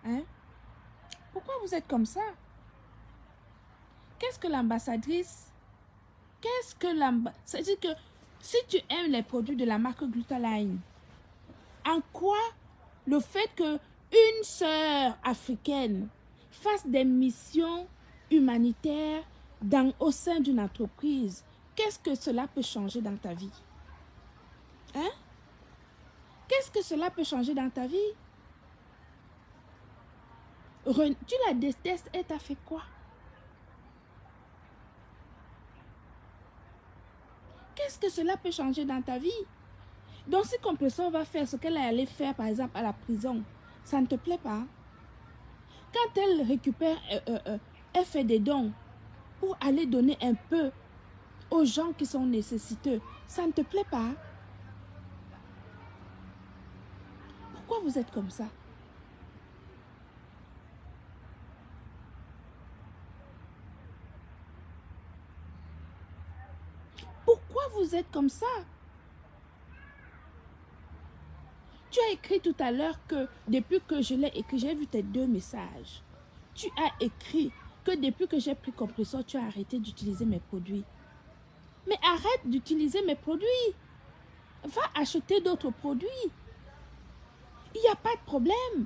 Hein? Pourquoi vous êtes comme ça? Qu'est-ce que l'ambassadrice? Qu'est-ce que l'ambassadrice? C'est-à-dire que si tu aimes les produits de la marque Glutaline, en quoi le fait que une sœur africaine fasse des missions humanitaires au sein d'une entreprise, qu'est-ce que cela peut changer dans ta vie? Hein? Qu'est-ce que cela peut changer dans ta vie? Tu la détestes, elle t'a fait quoi? Qu'est-ce que cela peut changer dans ta vie? Donc si Compressor va faire ce qu'elle allait faire par exemple à la prison, ça ne te plaît pas? Quand elle récupère, elle fait des dons pour aller donner un peu aux gens qui sont nécessiteux, ça ne te plaît pas? Pourquoi vous êtes comme ça? Pourquoi vous êtes comme ça? Tu as écrit tout à l'heure que depuis que je l'ai écrit, j'ai vu tes 2 messages. Tu as écrit que depuis que j'ai pris Compressor, tu as arrêté d'utiliser mes produits. Mais arrête d'utiliser mes produits. Va acheter d'autres produits. Il n'y a pas de problème.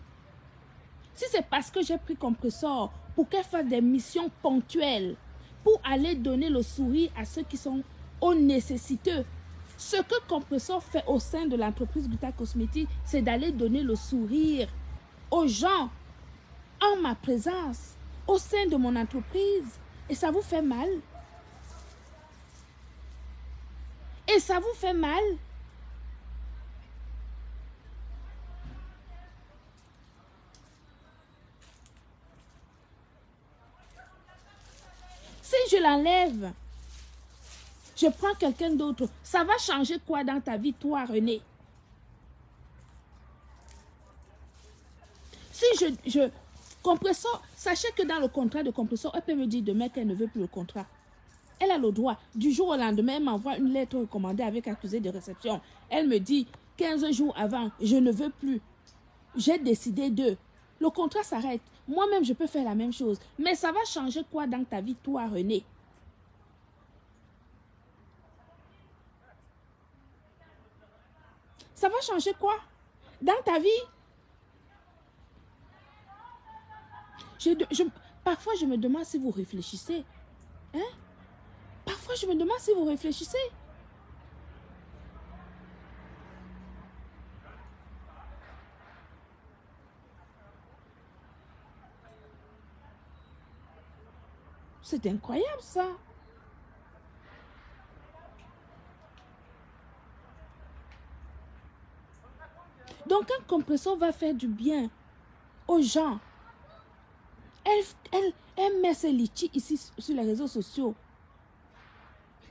Si c'est parce que j'ai pris Compressor pour qu'elle fasse des missions ponctuelles, pour aller donner le sourire à ceux qui sont aux nécessiteux, ce que Compressor fait au sein de l'entreprise Gluta Cosmétique, c'est d'aller donner le sourire aux gens en ma présence, au sein de mon entreprise. Et ça vous fait mal? Et ça vous fait mal? Si je l'enlève, je prends quelqu'un d'autre, ça va changer quoi dans ta vie, toi, René? Si Compressor, sachez que dans le contrat de Compressor, elle peut me dire demain qu'elle ne veut plus le contrat. Elle a le droit. Du jour au lendemain, elle m'envoie une lettre recommandée avec accusé de réception. Elle me dit 15 jours avant, je ne veux plus. J'ai décidé de. Le contrat s'arrête. Moi-même, je peux faire la même chose. Mais ça va changer quoi dans ta vie, toi, René? Ça va changer quoi dans ta vie? Parfois, je me demande si vous réfléchissez. Hein? Parfois, je me demande si vous réfléchissez. C'est incroyable, ça. Donc, un compresseur va faire du bien aux gens. Elle met ses litchis ici sur les réseaux sociaux.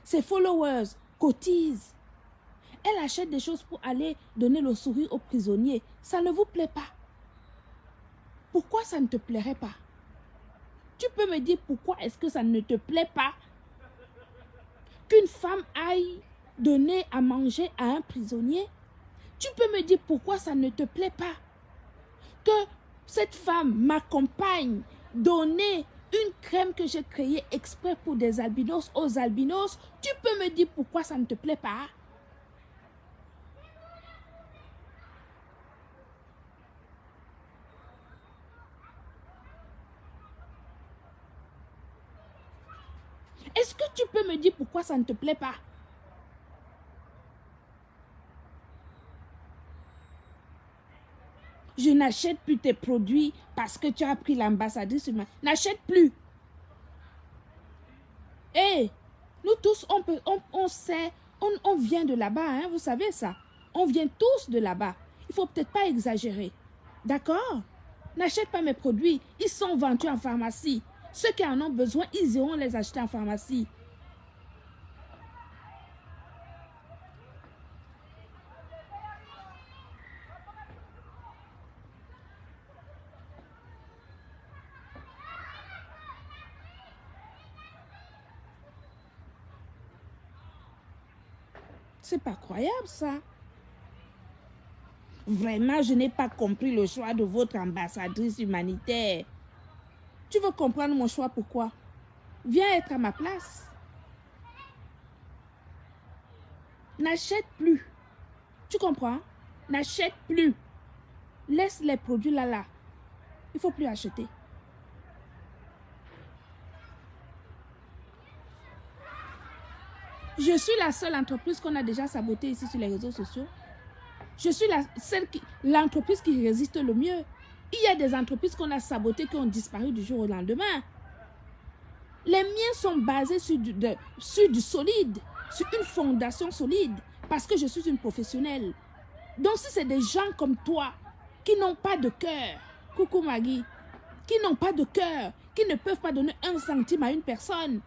Ses followers cotisent. Elle achète des choses pour aller donner le sourire aux prisonniers. Ça ne vous plaît pas? Pourquoi ça ne te plairait pas? Tu peux me dire pourquoi est-ce que ça ne te plaît pas qu'une femme aille donner à manger à un prisonnier? Tu peux me dire pourquoi ça ne te plaît pas que cette femme m'accompagne donner une crème que j'ai créée exprès pour des albinos aux albinos? Tu peux me dire pourquoi ça ne te plaît pas? Est-ce que tu peux me dire pourquoi ça ne te plaît pas? Je n'achète plus tes produits parce que tu as pris l'ambassadrice. N'achète plus. Hé, nous tous, on sait, on vient de là-bas, hein, vous savez ça. On vient tous de là-bas. Il faut peut-être pas exagérer. D'accord? N'achète pas mes produits. Ils sont vendus en pharmacie. Ceux qui en ont besoin, ils iront les acheter en pharmacie. C'est pas croyable, ça. Vraiment, je n'ai pas compris le choix de votre ambassadrice humanitaire. Tu veux comprendre mon choix, pourquoi? Viens être à ma place. N'achète plus. Tu comprends? N'achète plus. Laisse les produits là. Il ne faut plus acheter. Je suis la seule entreprise qu'on a déjà sabotée ici sur les réseaux sociaux. Je suis l'entreprise qui résiste le mieux. Il y a des entreprises qu'on a sabotées qui ont disparu du jour au lendemain. Les miens sont basés sur du solide, sur une fondation solide, parce que je suis une professionnelle. Donc si c'est des gens comme toi qui n'ont pas de cœur, coucou Maggie, qui n'ont pas de cœur, qui ne peuvent pas donner 1 centime à une personne,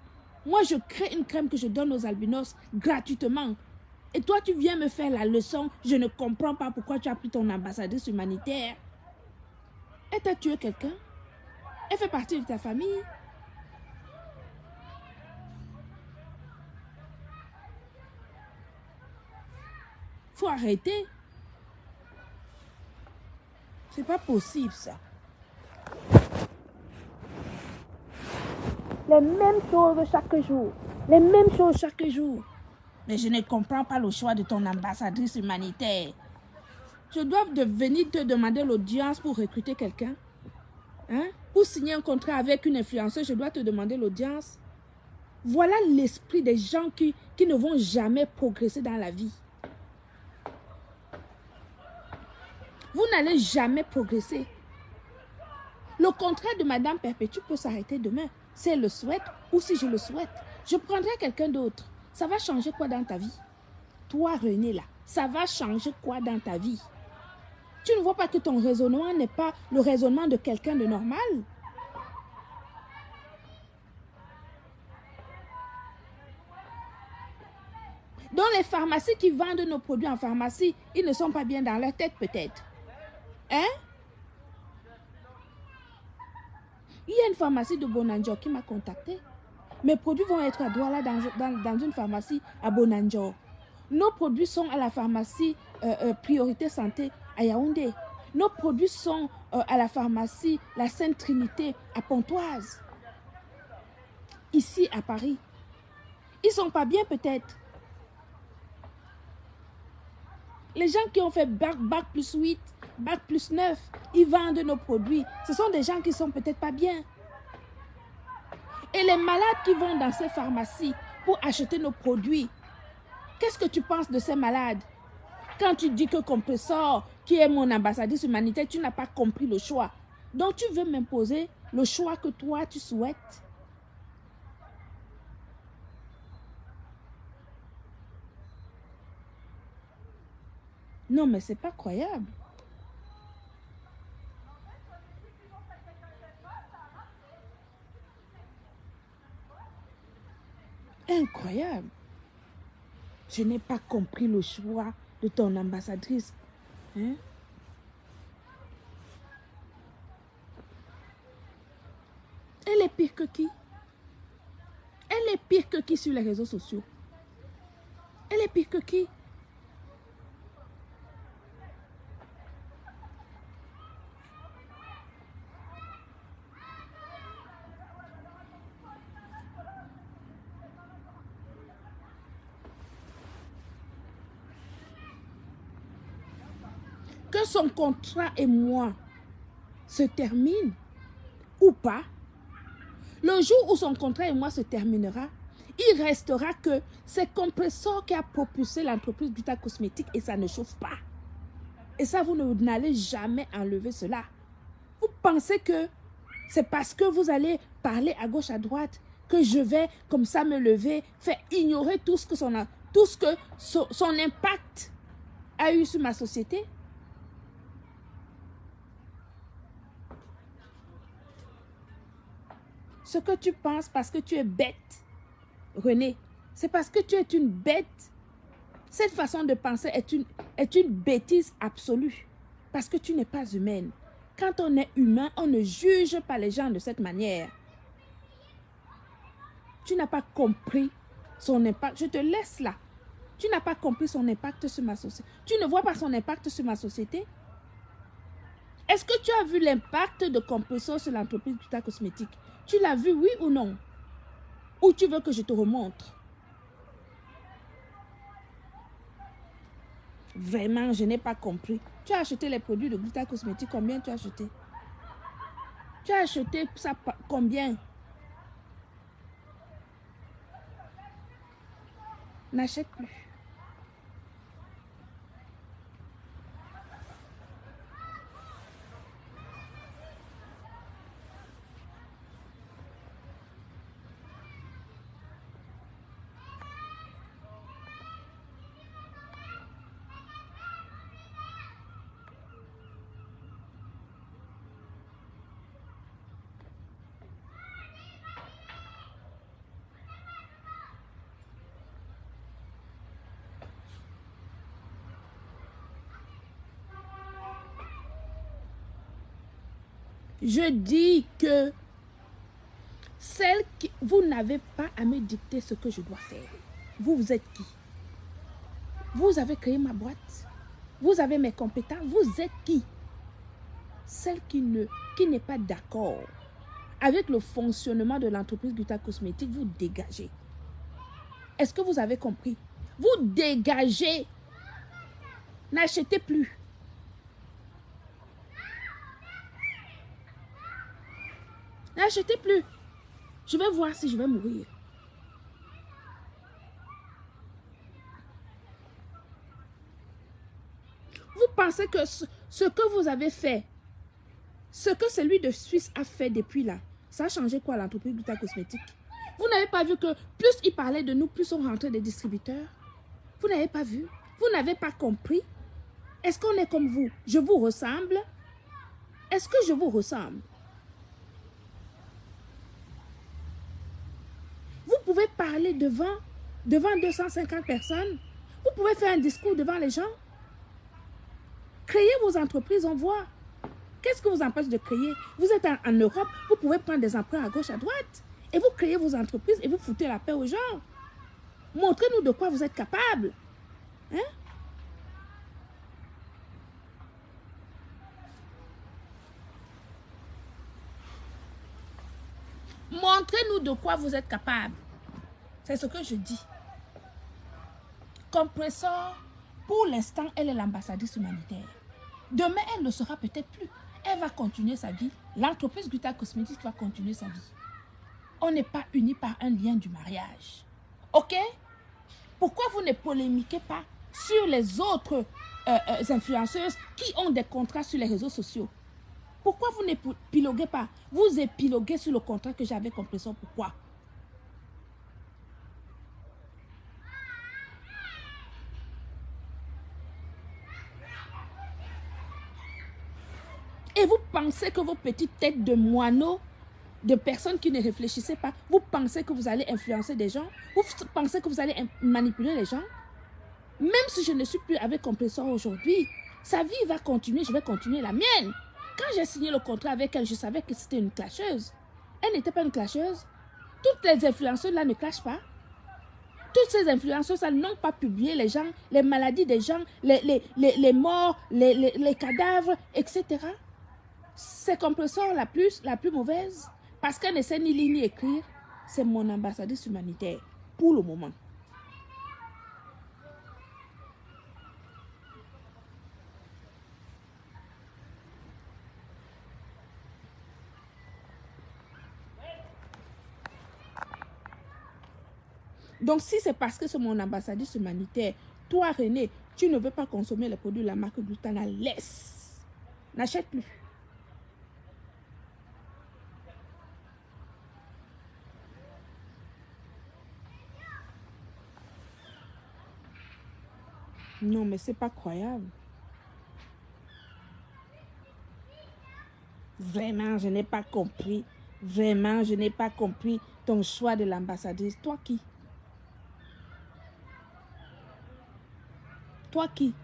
moi je crée une crème que je donne aux albinos gratuitement. Et toi tu viens me faire la leçon, je ne comprends pas pourquoi tu as pris ton ambassadrice humanitaire. Elle t'a tué quelqu'un? Elle fait partie de ta famille? Faut arrêter. C'est pas possible ça. Les mêmes choses chaque jour. Les mêmes choses chaque jour. Mais je ne comprends pas le choix de ton ambassadrice humanitaire. Je dois venir te demander l'audience pour recruter quelqu'un. Hein? Pour signer un contrat avec une influenceuse, je dois te demander l'audience. Voilà l'esprit des gens qui ne vont jamais progresser dans la vie. Vous n'allez jamais progresser. Le contrat de Madame Perpétue peut s'arrêter demain. Si elle le souhaite ou si je le souhaite. Je prendrai quelqu'un d'autre. Ça va changer quoi dans ta vie? Toi, René, là, ça va changer quoi dans ta vie? Tu ne vois pas que ton raisonnement n'est pas le raisonnement de quelqu'un de normal? Donc les pharmacies qui vendent nos produits en pharmacie, ils ne sont pas bien dans leur tête peut-être. Hein? Il y a une pharmacie de Bonanjo qui m'a contacté. Mes produits vont être à Douala dans une pharmacie à Bonanjo. Nos produits sont à la pharmacie Priorité Santé à Yaoundé. Nos produits sont à la pharmacie La Sainte Trinité à Pontoise. Ici à Paris. Ils ne sont pas bien peut-être. Les gens qui ont fait bac plus 8, bac plus 9, ils vendent nos produits. Ce sont des gens qui ne sont peut-être pas bien. Et les malades qui vont dans ces pharmacies pour acheter nos produits, qu'est-ce que tu penses de ces malades? Quand tu dis que Compressor, qui est mon ambassadrice humanitaire, tu n'as pas compris le choix. Donc tu veux m'imposer le choix que toi tu souhaites? Non, mais c'est pas croyable. Incroyable. Je n'ai pas compris le choix de ton ambassadrice. Hein? Elle est pire que qui? Elle est pire que qui sur les réseaux sociaux? Elle est pire que qui? Que son contrat et moi se termine ou pas, le jour où son contrat et moi se terminera, il restera que c'est Compressor qui a propulsé l'entreprise Buta Cosmétique et ça ne chauffe pas. Et ça, vous n'allez jamais enlever cela. Vous pensez que c'est parce que vous allez parler à gauche, à droite, que je vais comme ça me lever, faire ignorer tout ce que son impact a eu sur ma société? Ce que tu penses parce que tu es bête, René, c'est parce que tu es une bête. Cette façon de penser est une bêtise absolue. Parce que tu n'es pas humaine. Quand on est humain, on ne juge pas les gens de cette manière. Tu n'as pas compris son impact. Je te laisse là. Tu n'as pas compris son impact sur ma société. Tu ne vois pas son impact sur ma société. Est-ce que tu as vu l'impact de Compressor sur l'entreprise Gluta Cosmétique? Tu l'as vu, oui ou non? Ou tu veux que je te remontre? Vraiment, je n'ai pas compris. Tu as acheté les produits de Gluta Cosmétique. Combien tu as acheté? Tu as acheté ça combien? N'achète plus. Je dis que vous n'avez pas à me dicter ce que je dois faire. Vous êtes qui? Vous avez créé ma boîte. Vous avez mes compétences. Vous êtes qui? Celle qui n'est pas d'accord avec le fonctionnement de l'entreprise Gluta Cosmétique, vous dégagez. Est-ce que vous avez compris? Vous dégagez. N'achetez plus. N'achetez plus. Je vais voir si je vais mourir. Vous pensez que ce que vous avez fait, ce que celui de Suisse a fait depuis là, ça a changé quoi l'entreprise Gluta Cosmétique? Vous n'avez pas vu que plus il parlait de nous, plus on rentrait des distributeurs? Vous n'avez pas vu? Vous n'avez pas compris? Est-ce qu'on est comme vous? Je vous ressemble? Est-ce que je vous ressemble? Vous pouvez parler devant 250 personnes. Vous pouvez faire un discours devant les gens. Créez vos entreprises, on voit. Qu'est-ce qui vous empêche de créer? Vous êtes en Europe, vous pouvez prendre des emprunts à gauche, à droite. Et vous créez vos entreprises et vous foutez la paix aux gens. Montrez-nous de quoi vous êtes capable. Hein? Montrez-nous de quoi vous êtes capable. C'est ce que je dis. Compressor, pour l'instant, elle est l'ambassadrice humanitaire. Demain, elle ne sera peut-être plus. Elle va continuer sa vie. L'entreprise Gluta Cosmétique va continuer sa vie. On n'est pas unis par un lien du mariage. OK? Pourquoi vous ne polémiquez pas sur les autres influenceuses qui ont des contrats sur les réseaux sociaux? Pourquoi vous n'épiloguez pas? Vous épiloguez sur le contrat que j'avais Compressor. Pourquoi? Et vous pensez que vos petites têtes de moineaux, de personnes qui ne réfléchissaient pas, vous pensez que vous allez influencer des gens? Vous pensez que vous allez manipuler les gens? Même si je ne suis plus avec Compressor aujourd'hui, sa vie va continuer, je vais continuer la mienne. Quand j'ai signé le contrat avec elle, je savais que c'était une clasheuse. Elle n'était pas une clasheuse. Toutes les influenceuses là ne clashent pas. Toutes ces influenceuses là n'ont pas publié les gens, les maladies des gens, les morts, les cadavres, etc. C'est Compressor la plus mauvaise. Parce qu'elle ne sait ni lire ni écrire. C'est mon ambassadrice humanitaire. Pour le moment. Donc, si c'est parce que c'est mon ambassadrice humanitaire, toi, René, tu ne veux pas consommer les produits de la marque Glutana, laisse. N'achète plus. Non, mais c'est pas croyable. Vraiment, je n'ai pas compris. Vraiment, je n'ai pas compris ton choix de l'ambassadrice. Toi qui? Toi qui?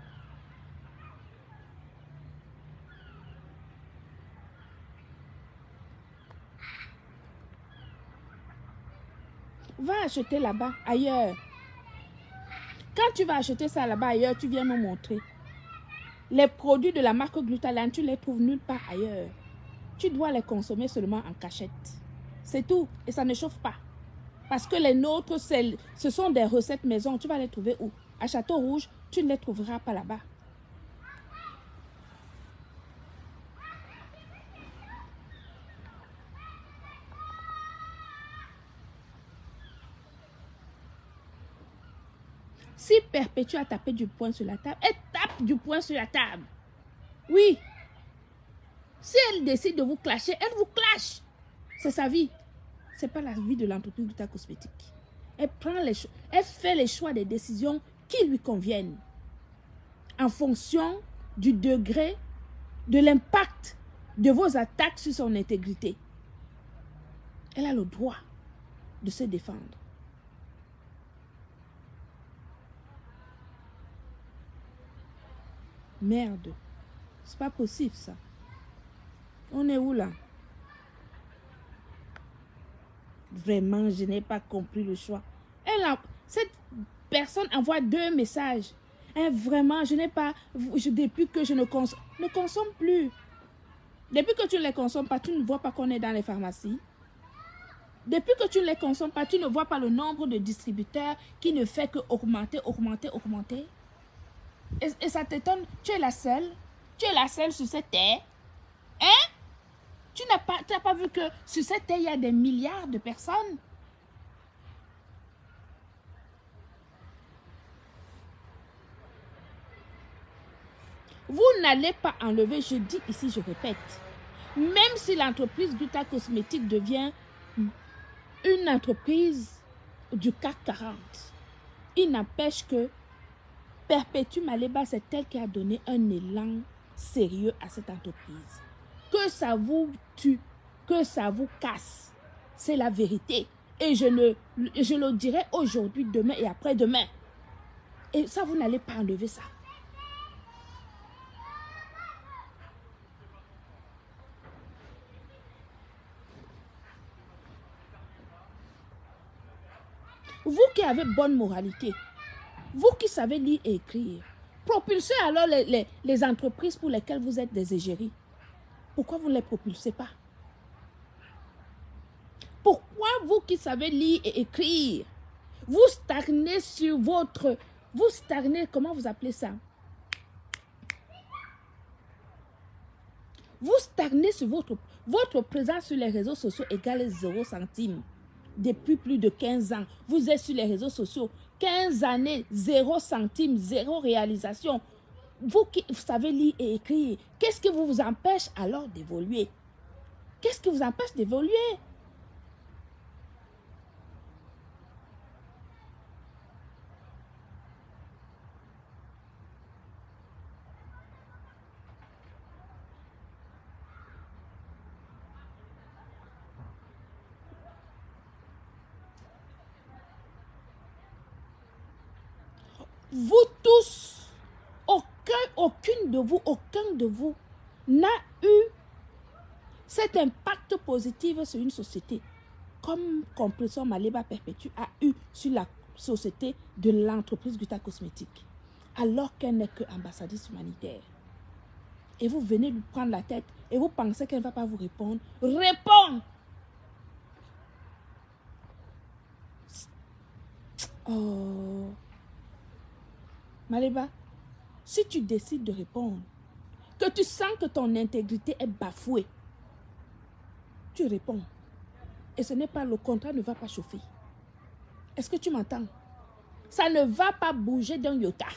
Va acheter là-bas, ailleurs. Quand Quand tu vas acheter ça là-bas ailleurs, tu viens me montrer. Les produits de la marque Glutaland, tu les trouves nulle part ailleurs. Tu dois les consommer seulement en cachette. C'est tout. Et ça ne chauffe pas. Parce que les nôtres, ce sont des recettes maison. Tu vas les trouver où? À Château Rouge, tu ne les trouveras pas là-bas. Si Perpétue a tapé du poing sur la table, elle tape du poing sur la table. Oui. Si elle décide de vous clasher, elle vous clash. C'est sa vie. Ce n'est pas la vie de l'entreprise Gluta Cosmétique. Elle fait les choix des décisions qui lui conviennent. En fonction du degré, de l'impact de vos attaques sur son intégrité. Elle a le droit de se défendre. Merde. C'est pas possible ça. On est où là? Vraiment, je n'ai pas compris le choix. Cette personne envoie 2 messages. Vraiment, je n'ai pas... depuis que je ne consomme plus. Depuis que tu ne les consommes pas, tu ne vois pas qu'on est dans les pharmacies. Depuis que tu ne les consommes pas, tu ne vois pas le nombre de distributeurs qui ne fait que augmenter. Et ça t'étonne, tu es la seule. Tu es la seule sur cette terre. Hein? Tu n'as pas vu que sur cette terre, il y a des milliards de personnes. Vous n'allez pas enlever, je dis ici, je répète, même si l'entreprise Gluta Cosmétique devient une entreprise du CAC 40, il n'empêche que Perpétue Maleba, c'est elle qui a donné un élan sérieux à cette entreprise. Que ça vous tue, que ça vous casse, c'est la vérité. Et je le dirai aujourd'hui, demain et après-demain. Et ça, vous n'allez pas enlever ça. Vous qui avez bonne moralité, vous qui savez lire et écrire, propulsez alors les entreprises pour lesquelles vous êtes des égéries. Pourquoi vous ne les propulsez pas? Pourquoi vous qui savez lire et écrire, vous stagnez sur votre... Vous stagnez, comment vous appelez ça? Vous stagnez sur votre présence sur les réseaux sociaux égale 0 centime. Depuis plus de 15 ans, vous êtes sur les réseaux sociaux. 15 années, 0 centime, 0 réalisation. Vous qui savez lire et écrire, qu'est-ce qui vous empêche alors d'évoluer? Qu'est-ce qui vous empêche d'évoluer? Vous tous, aucun de vous n'a eu cet impact positif sur une société comme Compression Maleba Perpétue a eu sur la société de l'entreprise Gluta Cosmétique, alors qu'elle n'est qu'ambassadrice humanitaire. Et vous venez lui prendre la tête et vous pensez qu'elle ne va pas vous répondre. Réponds! Oh... Maleba, si tu décides de répondre, que tu sens que ton intégrité est bafouée, tu réponds. Et ce n'est pas le contrat, ne va pas chauffer. Est-ce que tu m'entends? Ça ne va pas bouger d'un iota.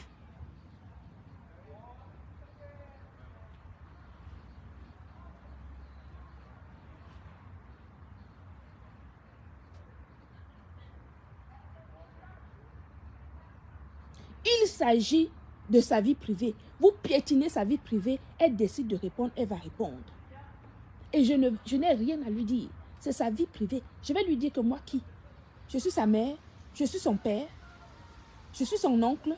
Il s'agit de sa vie privée. Vous piétinez sa vie privée, elle décide de répondre, elle va répondre. Et je n'ai rien à lui dire. C'est sa vie privée. Je vais lui dire que moi qui? Je suis sa mère, je suis son père, je suis son oncle.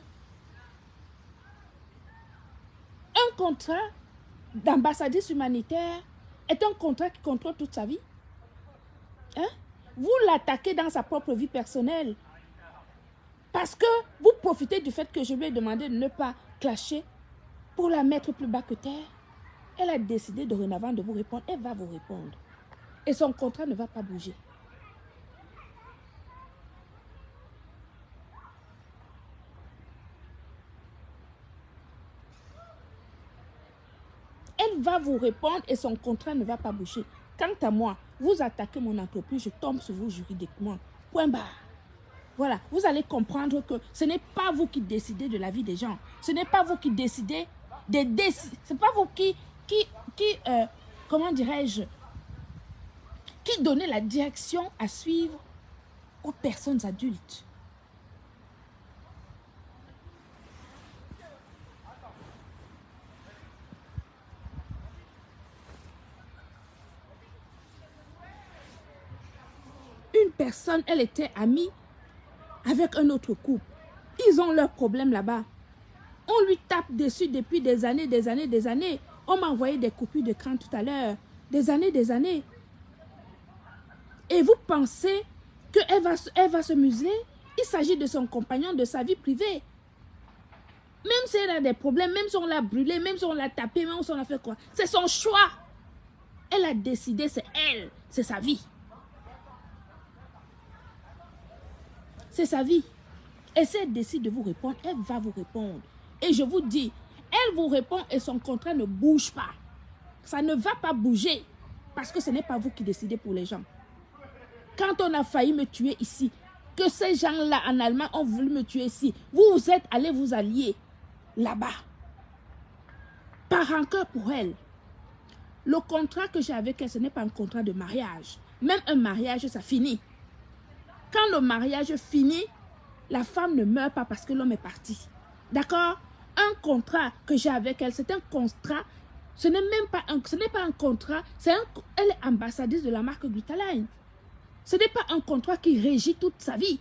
Un contrat d'ambassadrice humanitaire est un contrat qui contrôle toute sa vie. Hein? Vous l'attaquez dans sa propre vie personnelle. Parce que vous profitez du fait que je lui ai demandé de ne pas clasher pour la mettre plus bas que terre. Elle a décidé dorénavant de vous répondre. Elle va vous répondre. Et son contrat ne va pas bouger. Elle va vous répondre et son contrat ne va pas bouger. Quant à moi, vous attaquez mon entreprise, je tombe sur vous juridiquement. Point barre. Voilà, vous allez comprendre que ce n'est pas vous qui décidez de la vie des gens. Ce n'est pas vous qui décidez c'est pas vous qui comment dirais-je, qui donnez la direction à suivre aux personnes adultes. Une personne, elle était amie avec un autre couple. Ils ont leurs problèmes là-bas. On lui tape dessus depuis des années, des années, des années. On m'a envoyé des coupures de cran tout à l'heure. Des années, des années. Et vous pensez qu'elle va se museler? Il s'agit de son compagnon, de sa vie privée. Même si elle a des problèmes, même si on l'a brûlé, même si on l'a tapé, même si on a fait quoi. C'est son choix. Elle a décidé, c'est elle. C'est sa vie. C'est sa vie. Et si elle décide de vous répondre, elle va vous répondre. Et je vous dis, elle vous répond et son contrat ne bouge pas. Ça ne va pas bouger. Parce que ce n'est pas vous qui décidez pour les gens. Quand on a failli me tuer ici, que ces gens-là en Allemagne ont voulu me tuer ici, vous êtes allés vous allier là-bas. Par rancœur pour elle. Le contrat que j'ai avec elle, ce n'est pas un contrat de mariage. Même un mariage, ça finit. Quand le mariage finit, la femme ne meurt pas parce que l'homme est parti. D'accord? Un contrat que j'ai avec elle, c'est un contrat. Ce n'est pas un contrat. Elle est ambassadrice de la marque Glutaline. Ce n'est pas un contrat qui régit toute sa vie.